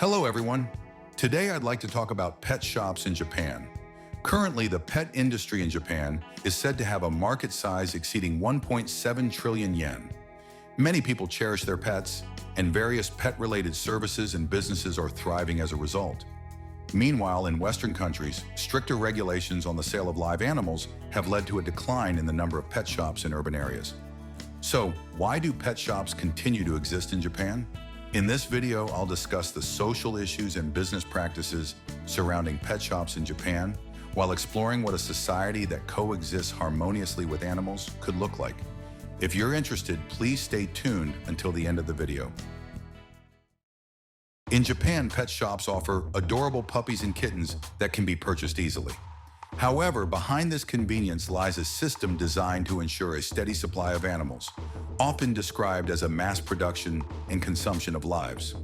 Hello everyone. Today I'd like to talk about pet shops in Japan. Currently, the pet industry in Japan is said to have a market size exceeding 1.7 trillion yen. Many people cherish their pets, and various pet-related services and businesses are thriving as a result. Meanwhile, in Western countries, stricter regulations on the sale of live animals have led to a decline in the number of pet shops in urban areas. So, why do pet shops continue to exist in Japan? In this video, I'll discuss the social issues and business practices surrounding pet shops in Japan, while exploring what a society that coexists harmoniously with animals could look like. If you're interested, please stay tuned until the end of the video. In Japan, pet shops offer adorable puppies and kittens that can be purchased easily. However, behind this convenience lies a system designed to ensure a steady supply of animals, often described as a mass production and consumption of lives.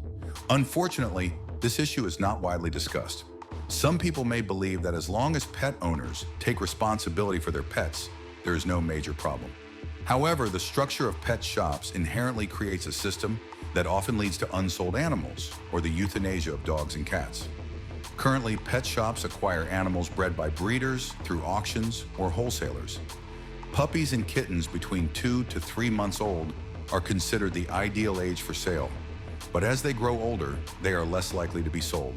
Unfortunately, this issue is not widely discussed. Some people may believe that as long as pet owners take responsibility for their pets, there is no major problem. However, the structure of pet shops inherently creates a system that often leads to unsold animals, or the euthanasia of dogs and cats. Currently, pet shops acquire animals bred by breeders through auctions or wholesalers. Puppies and kittens between 2 to 3 months old are considered the ideal age for sale, but as they grow older, they are less likely to be sold.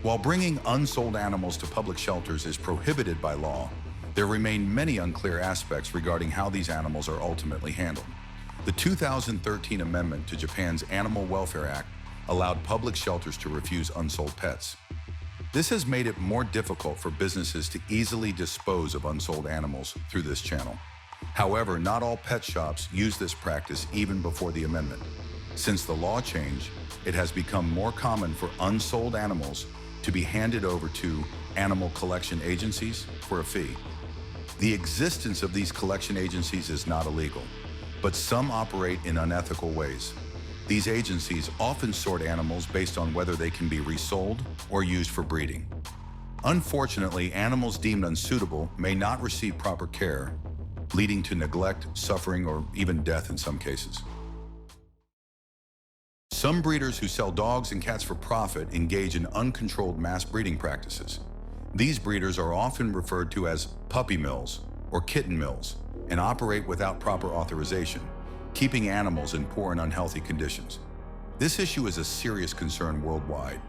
While bringing unsold animals to public shelters is prohibited by law, there remain many unclear aspects regarding how these animals are ultimately handled. The 2013 amendment to Japan's Animal Welfare Act allowed public shelters to refuse unsold pets. This has made it more difficult for businesses to easily dispose of unsold animals through this channel. However, not all pet shops use this practice even before the amendment. Since the law change, it has become more common for unsold animals to be handed over to animal collection agencies for a fee. The existence of these collection agencies is not illegal, but some operate in unethical ways. These agencies often sort animals based on whether they can be resold or used for breeding. Unfortunately, animals deemed unsuitable may not receive proper care, leading to neglect, suffering, or even death in some cases. Some breeders who sell dogs and cats for profit engage in uncontrolled mass breeding practices. These breeders are often referred to as puppy mills or kitten mills and operate without proper authorization, keeping animals in poor and unhealthy conditions. This issue is a serious concern worldwide,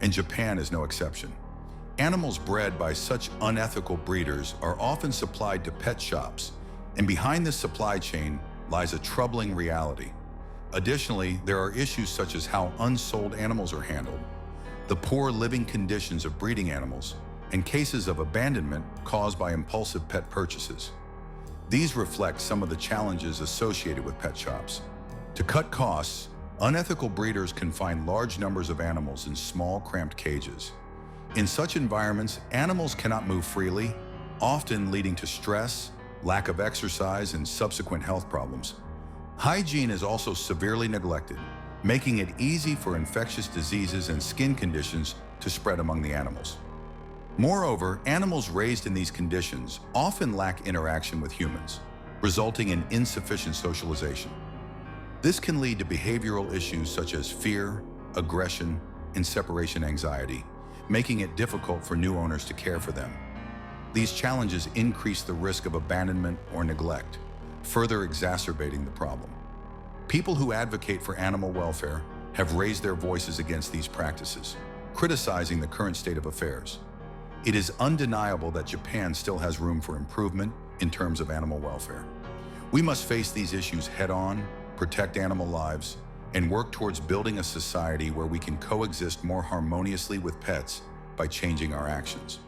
and Japan is no exception. Animals bred by such unethical breeders are often supplied to pet shops, and behind this supply chain lies a troubling reality. Additionally, there are issues such as how unsold animals are handled, the poor living conditions of breeding animals, and cases of abandonment caused by impulsive pet purchases. These reflect some of the challenges associated with pet shops. To cut costs, unethical breeders confine large numbers of animals in small, cramped cages. In such environments, animals cannot move freely, often leading to stress, lack of exercise, and subsequent health problems. Hygiene is also severely neglected, making it easy for infectious diseases and skin conditions to spread among the animals. Moreover, animals raised in these conditions often lack interaction with humans, resulting in insufficient socialization. This can lead to behavioral issues such as fear, aggression, and separation anxiety, making it difficult for new owners to care for them. These challenges increase the risk of abandonment or neglect, further exacerbating the problem. People who advocate for animal welfare have raised their voices against these practices, criticizing the current state of affairs. It is undeniable that Japan still has room for improvement in terms of animal welfare. We must face these issues head-on, protect animal lives, and work towards building a society where we can coexist more harmoniously with pets by changing our actions.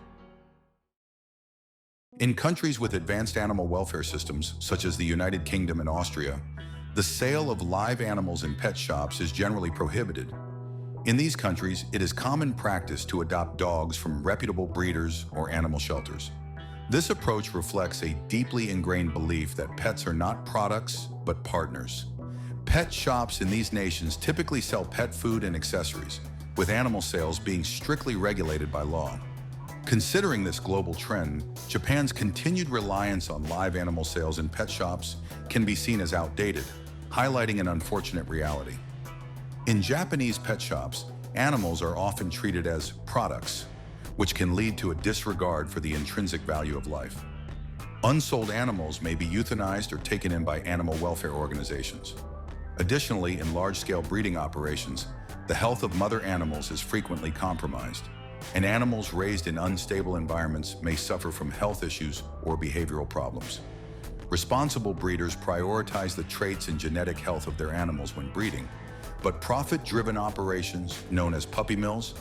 In countries with advanced animal welfare systems, such as the United Kingdom and Austria, the sale of live animals in pet shops is generally prohibited. In these countries, it is common practice to adopt dogs from reputable breeders or animal shelters. This approach reflects a deeply ingrained belief that pets are not products, but partners. Pet shops in these nations typically sell pet food and accessories, with animal sales being strictly regulated by law. Considering this global trend, Japan's continued reliance on live animal sales in pet shops can be seen as outdated, highlighting an unfortunate reality. In Japanese pet shops, animals are often treated as products, which can lead to a disregard for the intrinsic value of life. Unsold animals may be euthanized or taken in by animal welfare organizations. Additionally, in large-scale breeding operations, the health of mother animals is frequently compromised, and animals raised in unstable environments may suffer from health issues or behavioral problems. Responsible breeders prioritize the traits and genetic health of their animals when breeding, but profit-driven operations, known as puppy mills,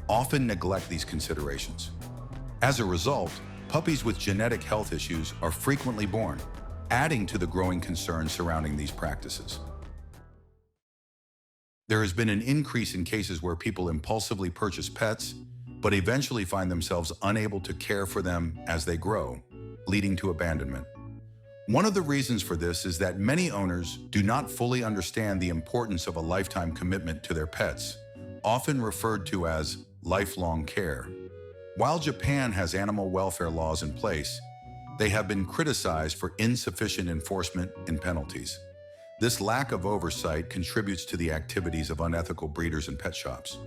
often neglect these considerations. As a result, puppies with genetic health issues are frequently born, adding to the growing concern surrounding these practices. There has been an increase in cases where people impulsively purchase pets, but eventually find themselves unable to care for them as they grow, leading to abandonment. One of the reasons for this is that many owners do not fully understand the importance of a lifetime commitment to their pets, often referred to as lifelong care. While Japan has animal welfare laws in place, they have been criticized for insufficient enforcement and penalties. This lack of oversight contributes to the activities of unethical breeders and pet shops.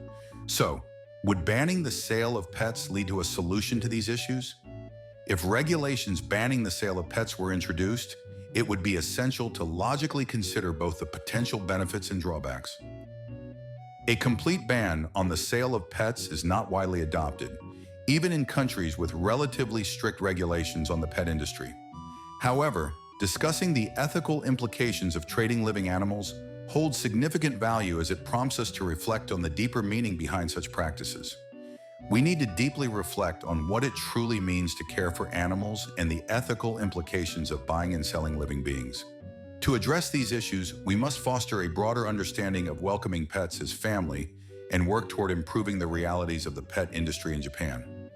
So, would banning the sale of pets lead to a solution to these issues? If regulations banning the sale of pets were introduced, it would be essential to logically consider both the potential benefits and drawbacks. A complete ban on the sale of pets is not widely adopted, even in countries with relatively strict regulations on the pet industry. However, discussing the ethical implications of trading living animals holds significant value as it prompts us to reflect on the deeper meaning behind such practices. We need to deeply reflect on what it truly means to care for animals and the ethical implications of buying and selling living beings. To address these issues, we must foster a broader understanding of welcoming pets as family and work toward improving the realities of the pet industry in Japan.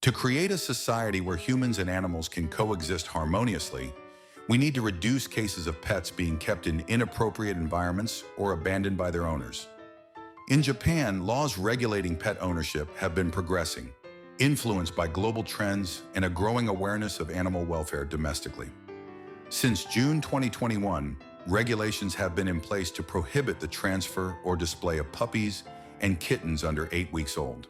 To create a society where humans and animals can coexist harmoniously, we need to reduce cases of pets being kept in inappropriate environments or abandoned by their owners. In Japan, laws regulating pet ownership have been progressing, influenced by global trends and a growing awareness of animal welfare domestically. Since June 2021, regulations have been in place to prohibit the transfer or display of puppies and kittens under 8 weeks old.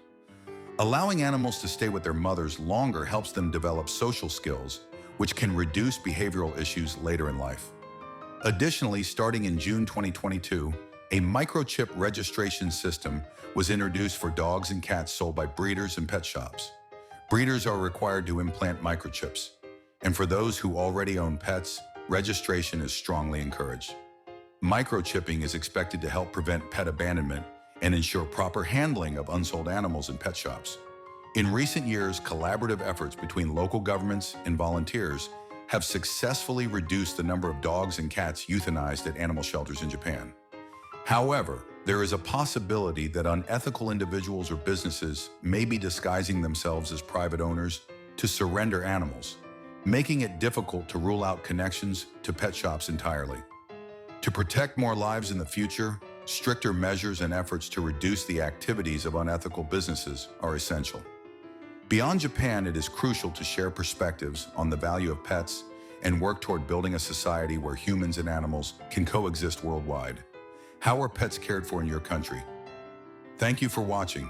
Allowing animals to stay with their mothers longer helps them develop social skills, which can reduce behavioral issues later in life. Additionally, starting in June 2022, a microchip registration system was introduced for dogs and cats sold by breeders and pet shops. Breeders are required to implant microchips, and for those who already own pets, registration is strongly encouraged. Microchipping is expected to help prevent pet abandonment and ensure proper handling of unsold animals in pet shops. In recent years, collaborative efforts between local governments and volunteers have successfully reduced the number of dogs and cats euthanized at animal shelters in Japan. However, there is a possibility that unethical individuals or businesses may be disguising themselves as private owners to surrender animals, making it difficult to rule out connections to pet shops entirely. To protect more lives in the future, stricter measures and efforts to reduce the activities of unethical businesses are essential. Beyond Japan, it is crucial to share perspectives on the value of pets and work toward building a society where humans and animals can coexist worldwide. How are pets cared for in your country? Thank you for watching.